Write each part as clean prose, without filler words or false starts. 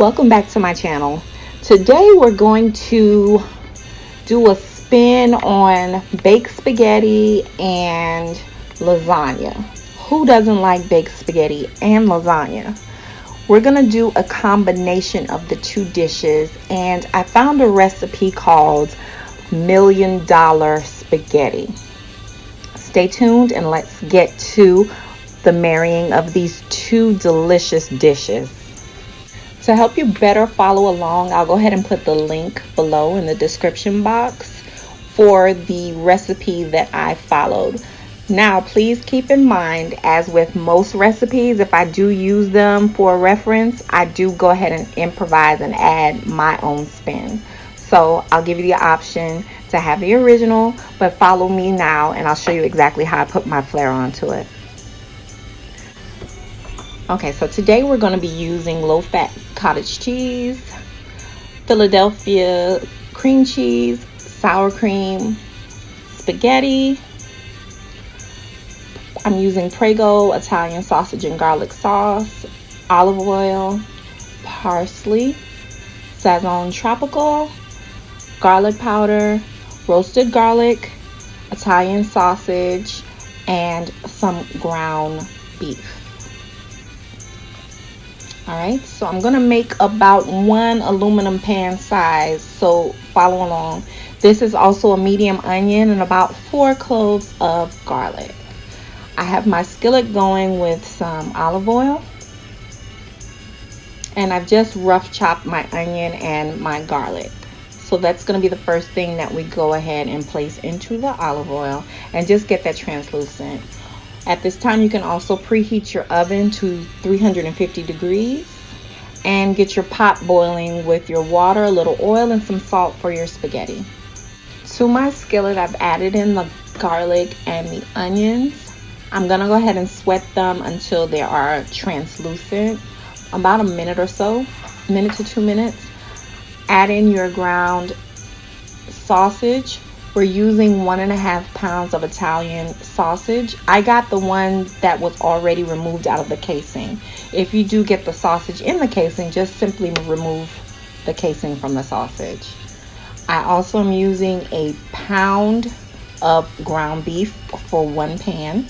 welcome back to my channel. Today we're going to do a spin on baked spaghetti and lasagna. Who doesn't like baked spaghetti and lasagna? We're gonna do a combination of the two dishes, and I found a recipe called $1,000,000 spaghetti. Stay tuned and let's get to the marrying of these two delicious dishes. To help you better follow along, I'll go ahead and put the link below in the description box for the recipe that I followed. Now, please keep in mind, as with most recipes, if I do use them for a reference, I do go ahead and improvise and add my own spin. So I'll give you the option to have the original, but follow me now and I'll show you exactly how I put my flair onto it. Okay, so today we're going to be using low-fat cottage cheese, Philadelphia cream cheese, sour cream, spaghetti. I'm using Prego Italian sausage and garlic sauce, olive oil, parsley, Sazon tropical, garlic powder, roasted garlic, Italian sausage, and some ground beef. Alright, so I'm going to make about one aluminum pan size, so follow along. This is also a medium onion and about 4 cloves of garlic. I have my skillet going with some olive oil, and I've just rough chopped my onion and my garlic. So that's going to be the first thing that we go ahead and place into the olive oil and just get that translucent. At this time, you can also preheat your oven to 350 degrees and get your pot boiling with your water, a little oil, and some salt for your spaghetti. To my skillet, I've added in the garlic and the onions. I'm gonna go ahead and sweat them until they are translucent, about a minute or so, minute to 2 minutes. Add in your ground sausage. We're using 1.5 pounds of Italian sausage. I got the one that was already removed out of the casing. If you do get the sausage in the casing, just simply remove the casing from the sausage. I also am using a pound of ground beef for one pan,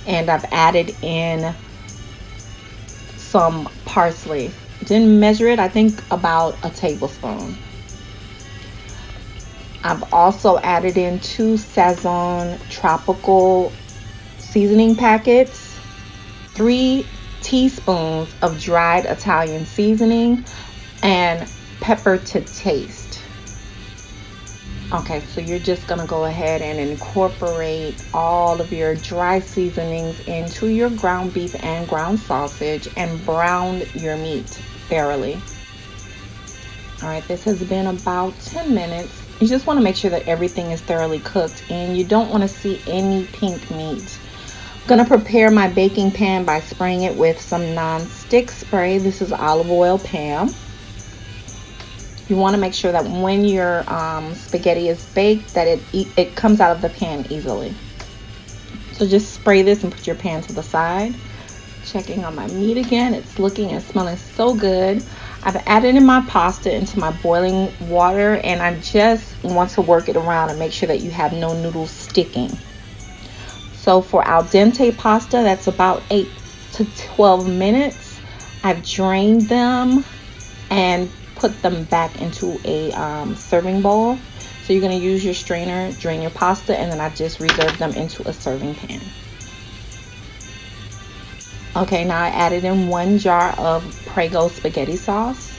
and I've added in some parsley. Didn't measure it, I think about a tablespoon. I've also added in 2 Sazon tropical seasoning packets, 3 teaspoons of dried Italian seasoning, and pepper to taste. Okay, so you're just gonna go ahead and incorporate all of your dry seasonings into your ground beef and ground sausage and brown your meat thoroughly. All right, this has been about 10 minutes. You just want to make sure that everything is thoroughly cooked and you don't want to see any pink meat. I'm going to prepare my baking pan by spraying it with some non-stick spray. This is olive oil Pam. You want to make sure that when your spaghetti is baked that it comes out of the pan easily. So just spray this and put your pan to the side. Checking on my meat again. It's looking and smelling so good. I've added in my pasta into my boiling water, and I just want to work it around and make sure that you have no noodles sticking. So for al dente pasta, that's about 8 to 12 minutes. I've drained them and put them back into a serving bowl. So you're going to use your strainer, drain your pasta, and then I just reserve them into a serving pan. Okay, now I added in 1 jar of Prego spaghetti sauce,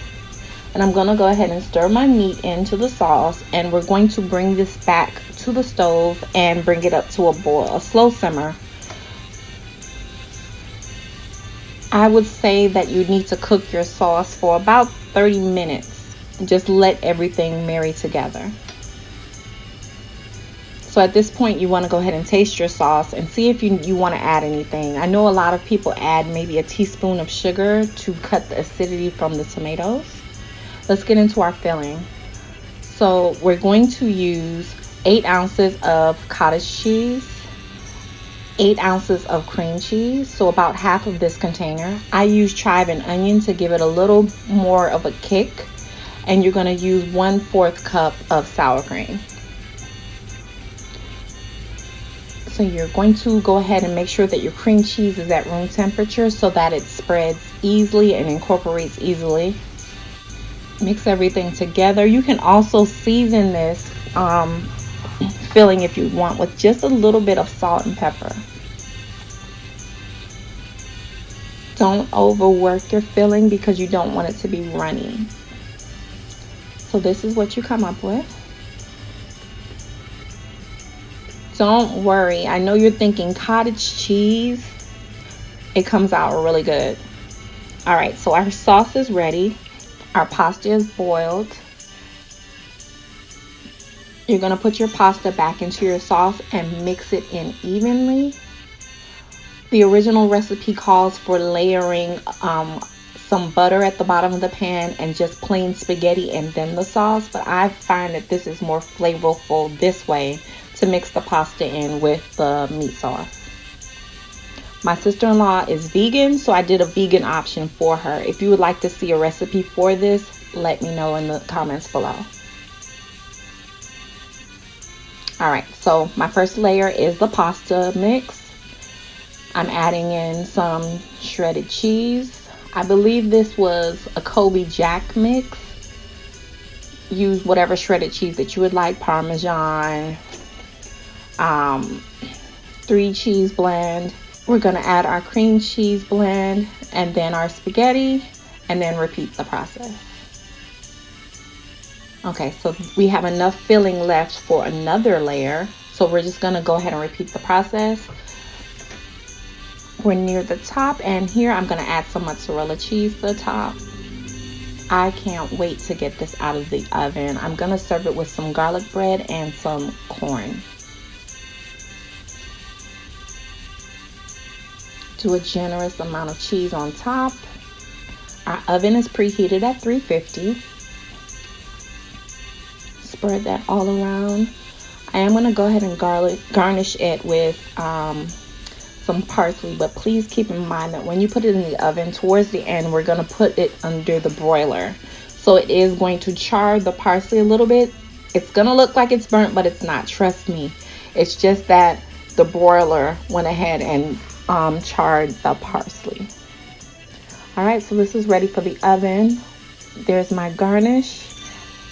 and I'm going to go ahead and stir my meat into the sauce, and we're going to bring this back to the stove and bring it up to a boil, a slow simmer. I would say that you need to cook your sauce for about 30 minutes. Just let everything marry together. So at this point, you want to go ahead and taste your sauce and see if you want to add anything. I know a lot of people add maybe a teaspoon of sugar to cut the acidity from the tomatoes. Let's get into our filling. So we're going to use 8 ounces of cottage cheese, 8 ounces of cream cheese, so about half of this container. I use chive and onion to give it a little more of a kick, and you're going to use 1/4 cup of sour cream. So you're going to go ahead and make sure that your cream cheese is at room temperature so that it spreads easily and incorporates easily. Mix everything together. You can also season this filling if you want with just a little bit of salt and pepper. Don't overwork your filling because you don't want it to be runny. So this is what you come up with. Don't worry, I know you're thinking cottage cheese. It comes out really good. All right, so our sauce is ready. Our pasta is boiled. You're gonna put your pasta back into your sauce and mix it in evenly. The original recipe calls for layering some butter at the bottom of the pan and just plain spaghetti and then the sauce, but I find that this is more flavorful this way to mix the pasta in with the meat sauce. My sister-in-law is vegan, so I did a vegan option for her. If you would like to see a recipe for this, let me know in the comments below. All right, so my first layer is the pasta mix. I'm adding in some shredded cheese. I believe this was a Kobe Jack mix. Use whatever shredded cheese that you would like, Parmesan, 3 cheese blend. We're gonna add our cream cheese blend and then our spaghetti and then repeat the process. Okay, so we have enough filling left for another layer. So we're just gonna go ahead and repeat the process. We're near the top, and here I'm gonna add some mozzarella cheese to the top. I can't wait to get this out of the oven. I'm gonna serve it with some garlic bread and some corn. Do a generous amount of cheese on top. Our oven is preheated at 350. Spread that all around. I am gonna go ahead and garnish it with some parsley, but please keep in mind that when you put it in the oven, towards the end, we're gonna put it under the broiler. So it is going to char the parsley a little bit. It's gonna look like it's burnt, but it's not, trust me. It's just that the broiler went ahead and charred the parsley. All right, so this is ready for the oven. There's my garnish.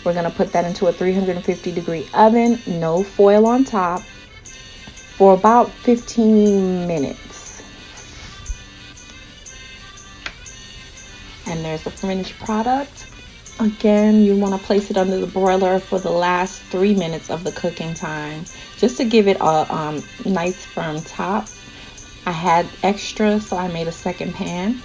We're gonna put that into a 350-degree oven, no foil on top, for about 15 minutes. And there's the finished product. Again, you want to place it under the broiler for the last 3 minutes of the cooking time, just to give it a nice firm top. I had extra, so I made a second pan.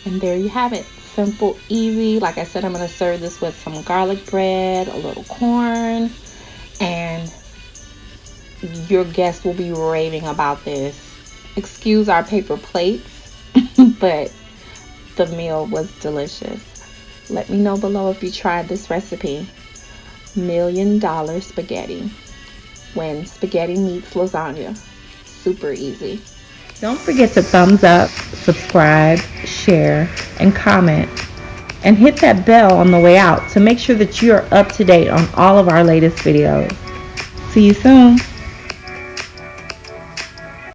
And there you have it. Simple, easy. Like I said, I'm going to serve this with some garlic bread, a little corn, and your guests will be raving about this. Excuse our paper plates, but the meal was delicious. Let me know below if you tried this recipe. $1 million spaghetti. When spaghetti meets lasagna. Super easy. Don't forget to thumbs up, subscribe, share, and comment. And hit that bell on the way out to make sure that you are up to date on all of our latest videos. See you soon.